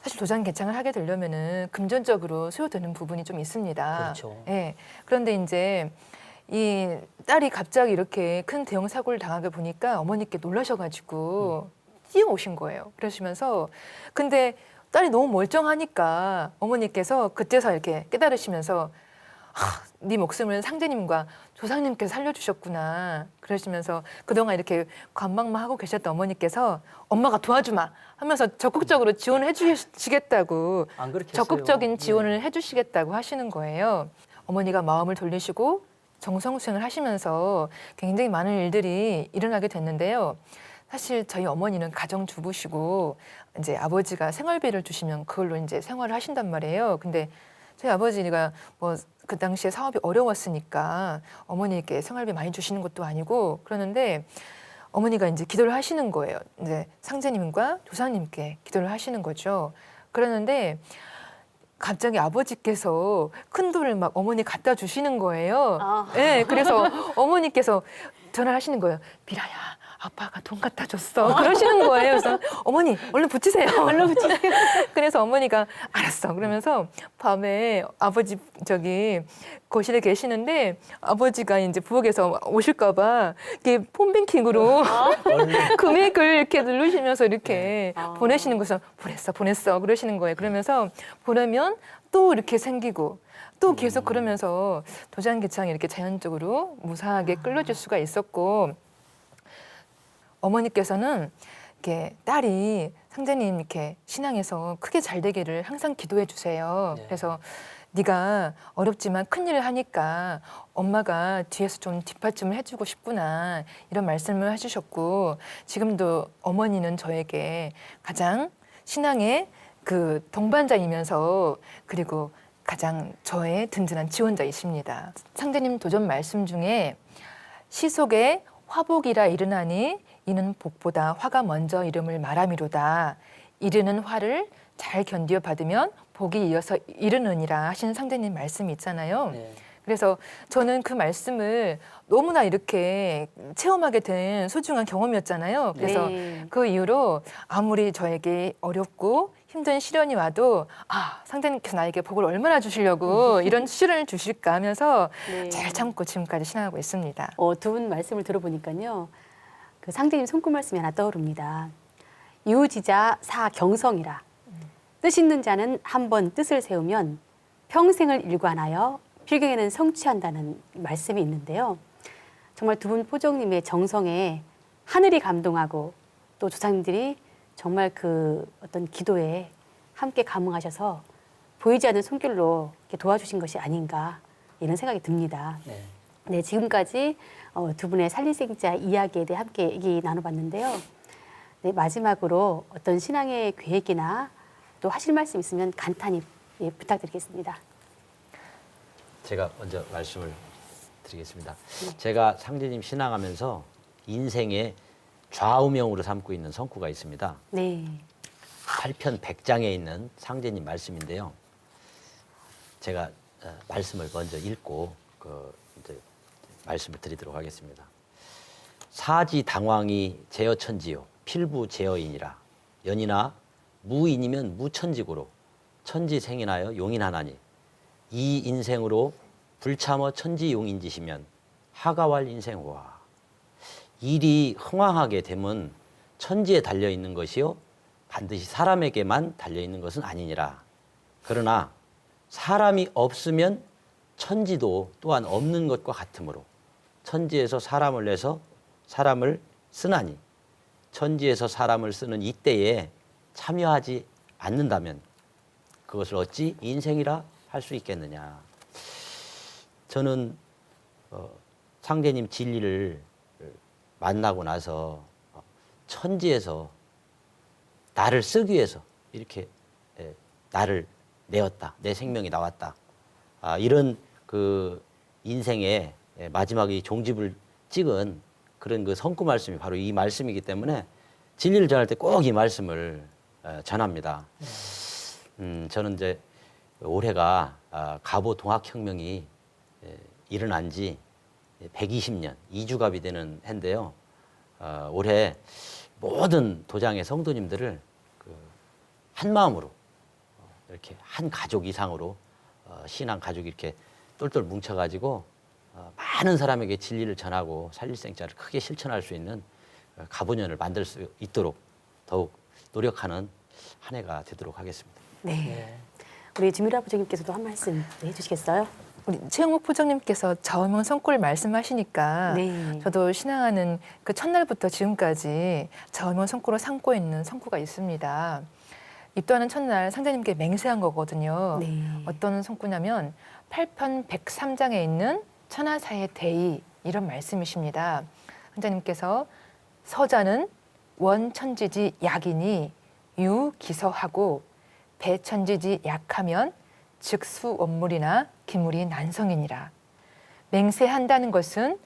사실 도장 개창을 하게 되려면은 금전적으로 수요되는 부분이 좀 있습니다. 그렇죠. 예. 그런데 이제 이 딸이 갑자기 이렇게 큰 대형 사고를 당하게 보니까 어머니께 놀라셔가지고 뛰어오신 거예요. 그러시면서 근데 딸이 너무 멀쩡하니까 어머니께서 그때서 이렇게 깨달으시면서 네 목숨을 상제님과 조상님께서 살려주셨구나 그러시면서 그동안 이렇게 관망만 하고 계셨던 어머니께서 엄마가 도와주마 하면서 적극적으로 지원을 해주시겠다고 안 그렇게 적극적인 했어요. 지원을 해주시겠다고 하시는 거예요. 어머니가 마음을 돌리시고 정성수행을 하시면서 굉장히 많은 일들이 일어나게 됐는데요. 사실 저희 어머니는 가정주부시고 이제 아버지가 생활비를 주시면 그걸로 이제 생활을 하신단 말이에요. 근데 저희 아버지가 뭐 그 당시에 사업이 어려웠으니까 어머니께 생활비 많이 주시는 것도 아니고 그러는데 어머니가 이제 기도를 하시는 거예요. 이제 상제님과 조상님께 기도를 하시는 거죠. 그러는데 갑자기 아버지께서 큰 돈을 막 어머니 갖다 주시는 거예요. 아. 네, 그래서 어머니께서 전화를 하시는 거예요. 미라야, 아빠가 돈 갖다 줬어. 그러시는 거예요. 그래서 어머니 얼른 붙이세요. 얼른 붙이세요. 그래서 어머니가 알았어. 그러면서 밤에 아버지 저기 거실에 계시는데 아버지가 이제 부엌에서 오실까봐 이렇게 폰뱅킹으로 금액을 이렇게 누르시면서 이렇게 보내시는 거죠. 보냈어. 그러시는 거예요. 그러면서 보내면 또 이렇게 생기고 또 계속 그러면서 도장계창이 이렇게 자연적으로 무사하게 끌려질 수가 있었고 어머니께서는 이렇게 딸이 상제님 이렇게 신앙에서 크게 잘 되기를 항상 기도해 주세요. 네. 그래서 네가 어렵지만 큰일을 하니까 엄마가 뒤에서 좀 뒷받침을 해주고 싶구나 이런 말씀을 해주셨고 지금도 어머니는 저에게 가장 신앙의 그 동반자이면서 그리고 가장 저의 든든한 지원자이십니다. 상제님 도전 말씀 중에 시 속에 화복이라 이르나니 이는 복보다 화가 먼저 이름을 말함이로다. 이르는 화를 잘 견디어 받으면 복이 이어서 이르느니라 하시는 상제님 말씀이 있잖아요. 네. 그래서 저는 그 말씀을 너무나 이렇게 체험하게 된 소중한 경험이었잖아요. 그래서 네. 그 이후로 아무리 저에게 어렵고 힘든 시련이 와도 아 상제님께서 나에게 복을 얼마나 주시려고 이런 시련을 주실까 하면서 네. 잘 참고 지금까지 신앙하고 있습니다. 두 분 말씀을 들어보니까요. 그 상제님 손금 말씀이 하나 떠오릅니다. 유지자 사경성이라. 뜻 있는 자는 한 번 뜻을 세우면 평생을 일관하여 필경에는 성취한다는 말씀이 있는데요. 정말 두 분 포종님의 정성에 하늘이 감동하고 또 조상님들이 정말 그 어떤 기도에 함께 감흥하셔서 보이지 않는 손길로 이렇게 도와주신 것이 아닌가 이런 생각이 듭니다. 네. 네, 지금까지 두 분의 살리생자 이야기에 대해 함께 얘기 나눠봤는데요. 네, 마지막으로 어떤 신앙의 계획이나 또 하실 말씀 있으면 간단히 부탁드리겠습니다. 제가 먼저 말씀을 드리겠습니다. 제가 상제님 신앙하면서 인생의 좌우명으로 삼고 있는 성구가 있습니다. 네, 8편 100장에 있는 상제님 말씀인데요. 제가 말씀을 먼저 읽고 이제 말씀을 드리도록 하겠습니다. 사지 당왕이 제어천지요 필부 제어인이라 연이나 무인이면 무천지고로 천지생인하여 용인하나니 이 인생으로 불참어 천지용인지시면 하가왈 인생화 일이 흥황하게 되면 천지에 달려 있는 것이요 반드시 사람에게만 달려 있는 것은 아니니라. 그러나 사람이 없으면 천지도 또한 없는 것과 같으므로 천지에서 사람을 내서 사람을 쓰나니 천지에서 사람을 쓰는 이때에 참여하지 않는다면 그것을 어찌 인생이라 할 수 있겠느냐. 저는 상제님 진리를 만나고 나서 천지에서 나를 쓰기 위해서 이렇게 나를 내었다. 내 생명이 나왔다. 이런 그 인생의 마지막에 종집을 찍은 그런 그 성구 말씀이 바로 이 말씀이기 때문에 진리를 전할 때 꼭 이 말씀을 전합니다. 저는 이제 올해가 갑오 동학혁명이 일어난 지 120년, 이주갑이 되는 해인데요. 올해 모든 도장의 성도님들을 한 마음으로 이렇게 한 가족 이상으로 신앙 가족이 이렇게 똘똘 뭉쳐가지고 많은 사람에게 진리를 전하고 살릴생자를 크게 실천할 수 있는 가보년을 만들 수 있도록 더욱 노력하는 한 해가 되도록 하겠습니다. 네. 네. 우리 주미라 부장님께서도 한 말씀 해주시겠어요? 우리 최영목 부장님께서 좌우명 성골 말씀하시니까 네. 저도 신앙하는 그 첫날부터 지금까지 좌우명 성골을 삼고 있는 성구가 있습니다. 입도하는 첫날 상자님께 맹세한 거거든요. 네. 어떤 성구냐면 8편 103장에 있는 천하사의 대의 이런 말씀이십니다. 상자님께서 서자는 원천지지 약이니 유기서하고 배천지지 약하면 즉수 원물이나 기물이 난성이니라. 맹세한다는 것은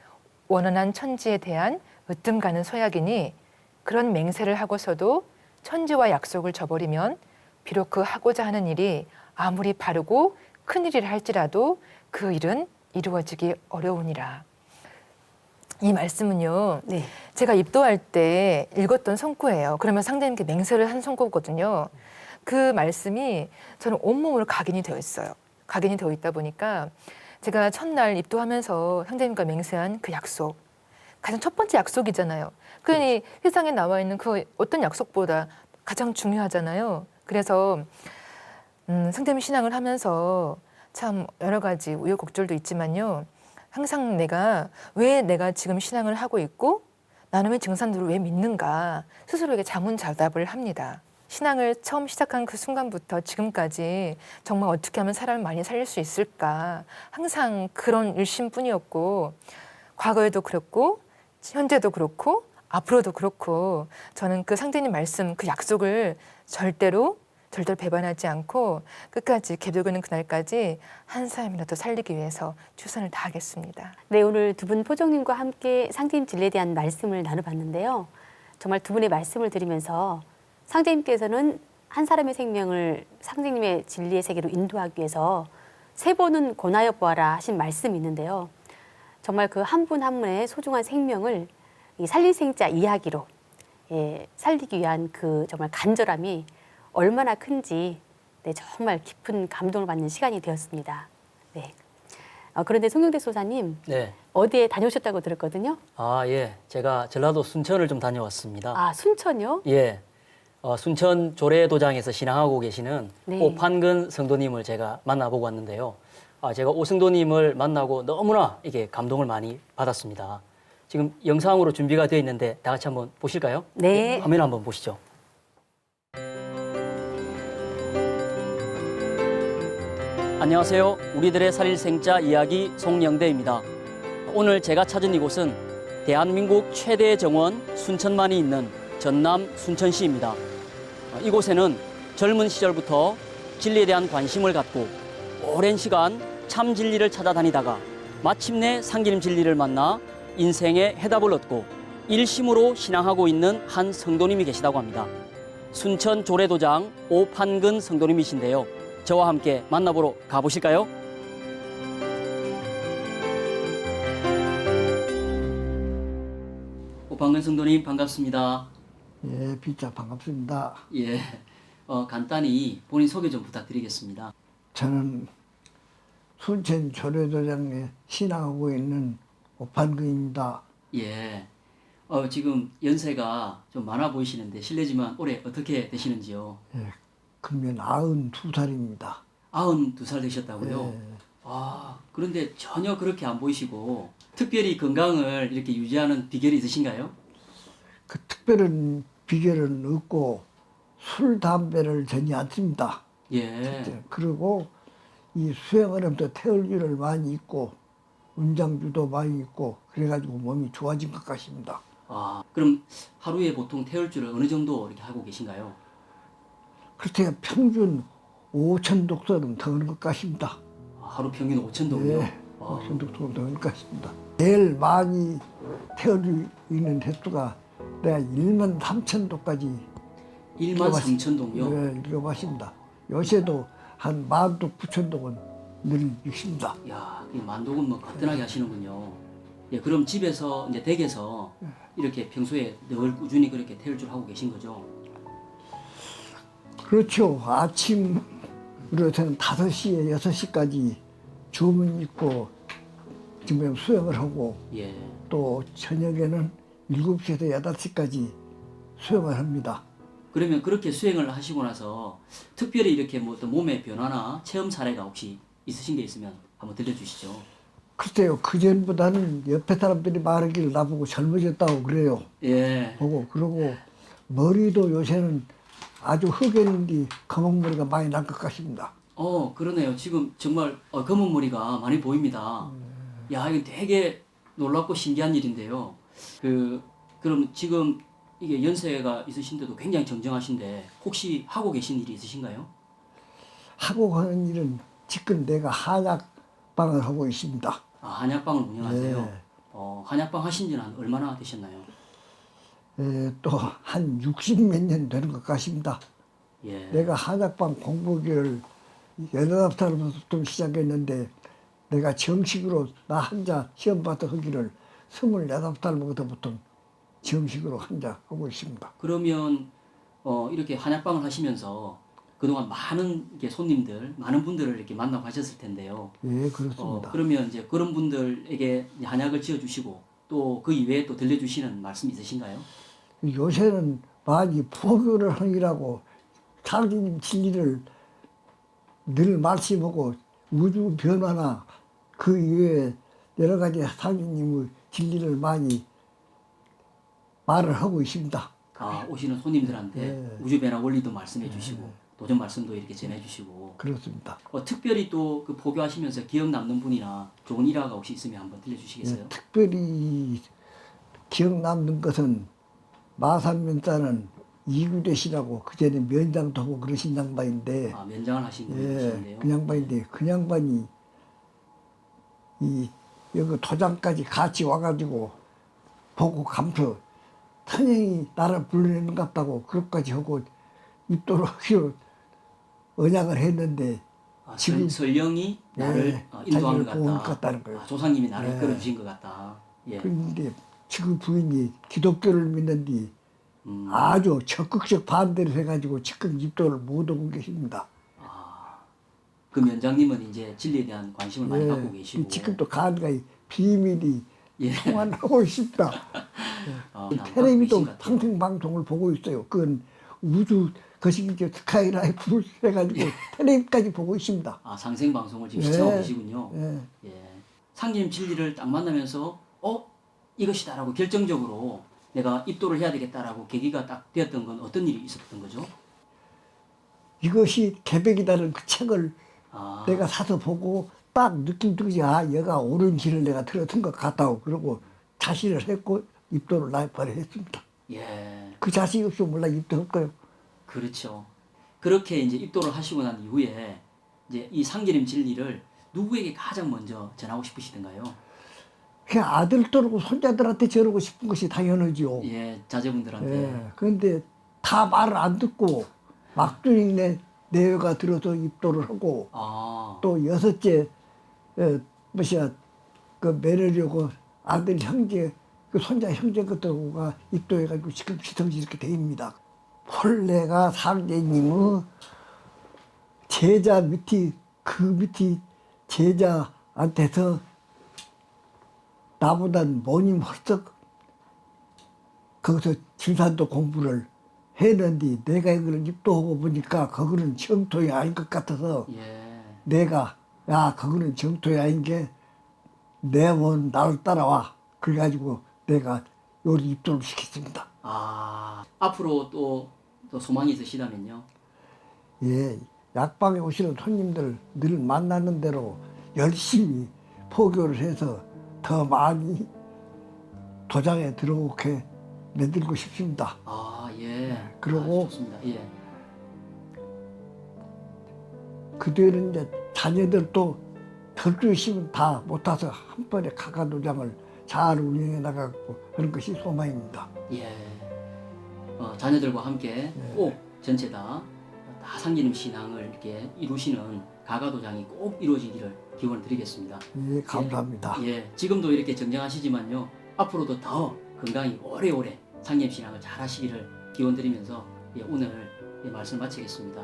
원원한 천지에 대한 으뜸 가는 서약이니 그런 맹세를 하고서도 천지와 약속을 저버리면 비록 그 하고자 하는 일이 아무리 바르고 큰일이라 할지라도 그 일은 이루어지기 어려우니라. 이 말씀은요. 네. 제가 입도할 때 읽었던 성구예요. 그러면 상대님께 맹세를 한 성구거든요. 그 말씀이 저는 온몸으로 각인이 되어 있어요. 각인이 되어 있다 보니까 제가 첫날 입도하면서 상대님과 맹세한 그 약속, 가장 첫 번째 약속이잖아요. 그러니 세상에 나와 있는 그 어떤 약속보다 가장 중요하잖아요. 그래서 상대님 신앙을 하면서 참 여러 가지 우여곡절도 있지만요. 항상 왜 내가 지금 신앙을 하고 있고 나는 왜 증산들을 왜 믿는가 스스로에게 자문자답을 합니다. 신앙을 처음 시작한 그 순간부터 지금까지 정말 어떻게 하면 사람을 많이 살릴 수 있을까 항상 그런 일심뿐이었고 과거에도 그렇고 현재도 그렇고 앞으로도 그렇고 저는 그 상대님 말씀 그 약속을 절대로 배반하지 않고 끝까지 개벽오는 그날까지 한 사람이라도 살리기 위해서 최선을 다하겠습니다. 네, 오늘 두 분 포정님과 함께 상대님 진리에 대한 말씀을 나눠봤는데요. 정말 두 분의 말씀을 들으면서 상대님께서는 한 사람의 생명을 상대님의 진리의 세계로 인도하기 위해서 3번은 권하여 보아라 하신 말씀이 있는데요. 정말 그 한 분 한 분의 소중한 생명을 이 살린생자 이야기로 살리기 위한 그 정말 간절함이 얼마나 큰지 네, 정말 깊은 감동을 받는 시간이 되었습니다. 네. 그런데 송영대 소사님 네. 어디에 다녀오셨다고 들었거든요. 아, 예. 제가 전라도 순천을 좀 다녀왔습니다. 아, 순천이요? 예. 순천 조례도장에서 신앙하고 계시는 네. 오판근 성도님을 제가 만나보고 왔는데요. 제가 오 성도님을 만나고 너무나 이게 감동을 많이 받았습니다. 지금 영상으로 준비가 되어 있는데 다 같이 한번 보실까요? 네. 화면 한번 보시죠. 안녕하세요. 우리들의 살일생자 이야기 송영대입니다. 오늘 제가 찾은 이곳은 대한민국 최대 정원 순천만이 있는 전남 순천시입니다. 이곳에는 젊은 시절부터 진리에 대한 관심을 갖고 오랜 시간 참 진리를 찾아다니다가 마침내 상기님 진리를 만나 인생의 해답을 얻고 일심으로 신앙하고 있는 한 성도님이 계시다고 합니다. 순천 조례도장 오판근 성도님이신데요. 저와 함께 만나보러 가보실까요? 오판근 성도님 반갑습니다. 예, 비자 반갑습니다. 예, 간단히 본인 소개 좀 부탁드리겠습니다. 저는 순천 조례도장에 신앙하고 있는 오판근입니다. 예, 지금 연세가 좀 많아 보이시는데 실례지만 올해 어떻게 되시는지요? 예, 그러면 92살입니다. 92살 되셨다고요? 예, 그런데 전혀 그렇게 안 보이시고 특별히 건강을 이렇게 유지하는 비결이 있으신가요? 그 특별한 비결은 없고 술, 담배를 전혀 안 씁니다. 예. 그리고 이 수행하면서 태울기를 많이 있고 은장주도 많이 있고 그래가지고 몸이 좋아진 것 같습니다. 그럼 하루에 보통 태울주를 어느 정도 이렇게 하고 계신가요? 그렇게 평균 5천 독서는 더 하는 것 같습니다. 하루 평균 5,000도고요? 예, 5천 독서는 더 하는 것 같습니다. 제일 많이 태울이 있는 횟수가 내가 1만 3천 도까지 13,000동요? 네, 읽어봤습니다. 요새도 한 10,000도, 9,000도는 늘 읽습니다. 이야, 이 만독은 뭐 거뜬하게 하시는군요. 예, 그럼 집에서 이제 댁에서 이렇게 평소에 늘 꾸준히 그렇게 태울줄 하고 계신 거죠? 그렇죠. 아침으로서는 5시에 6시까지 주문 읽고 지금 수영을 하고 예. 또 저녁에는 7시에서 8시까지 수영을 합니다. 그러면 그렇게 수행을 하시고 나서 특별히 이렇게 뭐 어떤 몸의 변화나 체험 사례가 혹시 있으신 게 있으면 한번 들려주시죠. 글쎄요, 그전보다는 옆에 사람들이 말하기를 나보고 젊어졌다고 그래요. 예. 그러고 머리도 요새는 아주 흑였는데 검은머리가 많이 날 것 같습니다. 그러네요. 지금 정말 검은 머리가 많이 보입니다. 야, 이거 되게 놀랍고 신기한 일인데요. 그럼 지금 이게 연세가 있으신데도 굉장히 정정하신데 혹시 하고 계신 일이 있으신가요? 하고 하는 일은 지금 내가 한약방을 하고 있습니다. 아, 한약방을 운영하세요. 네. 한약방 하신 지는 한 얼마나 되셨나요? 또 한 60몇 년 되는 것 같습니다. 예. 내가 한약방 공부기를 18살부터 시작했는데 내가 정식으로 나 혼자 시험 봐서 하기를 28살부터 정식으로 혼자 하고 있습니다. 그러면 이렇게 한약방을 하시면서 그동안 많은 이렇게 손님들, 많은 분들을 이렇게 만나고 하셨을 텐데요. 예, 그렇습니다. 그러면 이제 그런 분들에게 이제 한약을 지어주시고 또 그 이외에 또 들려주시는 말씀 있으신가요? 요새는 많이 포교를 하느라고 상주님 진리를 늘 말씀하고 우주 변화나 그 이외에 여러 가지 상주님의 진리를 많이 말을 하고 있습니다. 오시는 손님들한테 네. 우주변화 원리도 말씀해 주시고 도전 말씀도 이렇게 전해 주시고 그렇습니다. 특별히 또 그 포교하시면서 기억 남는 분이나 좋은 일화가 혹시 있으면 한번 들려주시겠어요? 특별히 기억 남는 것은 마산면사는 이규대 씨라고 그전에 면장도 하고 그러신 양반인데 면장을 하신 예, 분이신데요. 그 양반인데 그 양반이 여기 도장까지 같이 와가지고 보고 감서 선생이 나를 불러내는 것 같다고 그것까지 하고 입도로 하기로 언약을 했는데 지금 설령이 나를 인도한 것 자기를 보는 것 같다. 같다는 거예요. 조상님이 나를 예. 끌어주신 것 같다. 예. 그런데 지금 부인이 기독교를 믿는데 아주 적극적 반대를 해가지고 지금 입도를 못 오고 계십니다. 그 면장님은 이제 진리에 대한 관심을 많이 갖고 계시고 지금도 간간히 비밀이 예. 통화하고 있습니다. 텔레비도 방송 방송을 보고 있어요. 그건 우주 것이 이제 스카이라이프 해가지고 텔레비까지 보고 있습니다. 상생 방송을 지금 예. 시청하고 계시군요. 예. 예. 상님 진리를 딱 만나면서 이것이다라고 결정적으로 내가 입도를 해야 되겠다라고 계기가 딱 되었던 건 어떤 일이 있었던 거죠? 이것이 개백이다는 그 책을 아, 내가 사서 보고 딱 느낌 들지 얘가 옳은 길을 내가 들었던 것 같다고 그러고 자신을 했고 입도를 나이파를 했습니다. 예. 그 자신이 없으면 몰라 입도할 거예요. 그렇죠. 그렇게 이제 입도를 하시고 난 이후에 이제 이 상계림 진리를 누구에게 가장 먼저 전하고 싶으시던가요? 그냥 아들들하고 손자들한테 전하고 싶은 것이 당연하지요. 예, 자제분들한테. 예. 그런데 다 말을 안 듣고 막둥이 내외가 들어서 입도를 하고 또 여섯째 그 매너려고 아들 형제 그 손자 형제 것들과 입도해가지고 지금 시성지 이렇게 됩니다. 본래가 상제님의 제자 밑이 그 밑이 제자한테서 나보단 모님 헐떡 거기서 질산도 공부를 했는데 내가 이걸 입도하고 보니까 그거는 정토이 아닌 것 같아서 내가 그거는 정토이 아닌 게 내원 나를 따라와 그래가지고 내가 요리 입도를 시켰습니다. 앞으로 또 소망이 있으시다면요? 예, 약방에 오시는 손님들 늘 만나는 대로 열심히 포교를 해서 더 많이 도장에 들어오게 만들고 싶습니다. 예. 그리고 좋습니다. 예. 그들은 이제 자녀들도 덜 있으면 다 못 와서 한 번에 가가도장을 잘 운영해 나가고 하는 것이 소망입니다. 예. 자녀들과 함께 꼭 전체 다 상기님 신앙을 이렇게 이루시는 가가도장이 꼭 이루어지기를 기원을 드리겠습니다. 예, 감사합니다. 예, 지금도 이렇게 정정하시지만요. 앞으로도 더 건강히 오래오래 상기님 신앙을 잘 하시기를 기원 드리면서 오늘 말씀 마치겠습니다.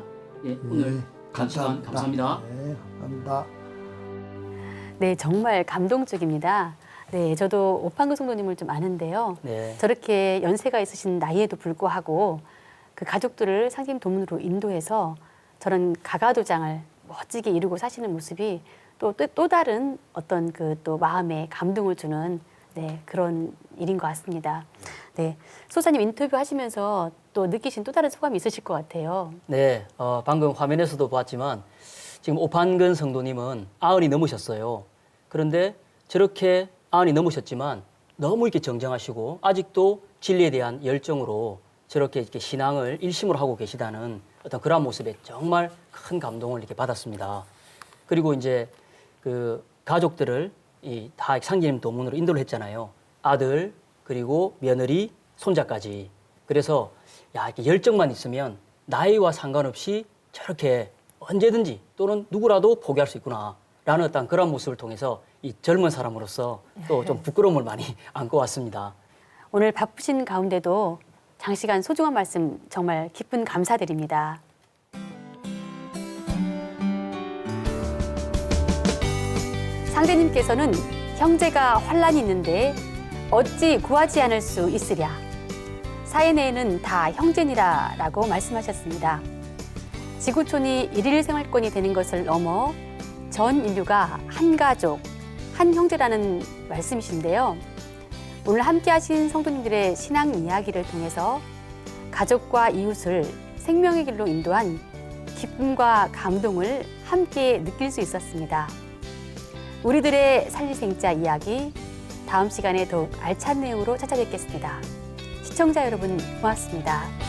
오늘 감사합니다. 네, 감사합니다. 네, 정말 감동적입니다. 네, 저도 오판구 성도님을 좀 아는데요. 네. 저렇게 연세가 있으신 나이에도 불구하고 그 가족들을 상심 도문으로 인도해서 저런 가가도장을 멋지게 이루고 사시는 모습이 또 다른 어떤 그 또 마음에 감동을 주는 네, 그런 일인 것 같습니다. 네, 소사님 인터뷰 하시면서 또 느끼신 또 다른 소감이 있으실 것 같아요. 네, 방금 화면에서도 봤지만 지금 오판근 성도님은 90이 넘으셨어요. 그런데 저렇게 90이 넘으셨지만 너무 이렇게 정정하시고 아직도 진리에 대한 열정으로 저렇게 이렇게 신앙을 일심으로 하고 계시다는 어떤 그런 모습에 정말 큰 감동을 이렇게 받았습니다. 그리고 이제 그 가족들을 다 상제님 도문으로 인도를 했잖아요. 아들, 그리고 며느리, 손자까지. 그래서 야, 이렇게 열정만 있으면 나이와 상관없이 저렇게 언제든지 또는 누구라도 포기할 수 있구나 라는 어떤 그런 모습을 통해서 이 젊은 사람으로서 또 좀 부끄러움을 많이 안고 왔습니다. 오늘 바쁘신 가운데도 장시간 소중한 말씀 정말 기쁜 감사드립니다. 상대님께서는 형제가 환란이 있는데 어찌 구하지 않을 수 있으랴. 사회 내에는 다 형제니라 라고 말씀하셨습니다. 지구촌이 일일 생활권이 되는 것을 넘어 전 인류가 한 가족, 한 형제라는 말씀이신데요. 오늘 함께 하신 성도님들의 신앙 이야기를 통해서 가족과 이웃을 생명의 길로 인도한 기쁨과 감동을 함께 느낄 수 있었습니다. 우리들의 살리생자 이야기, 다음 시간에 더욱 알찬 내용으로 찾아뵙겠습니다. 시청자 여러분 고맙습니다.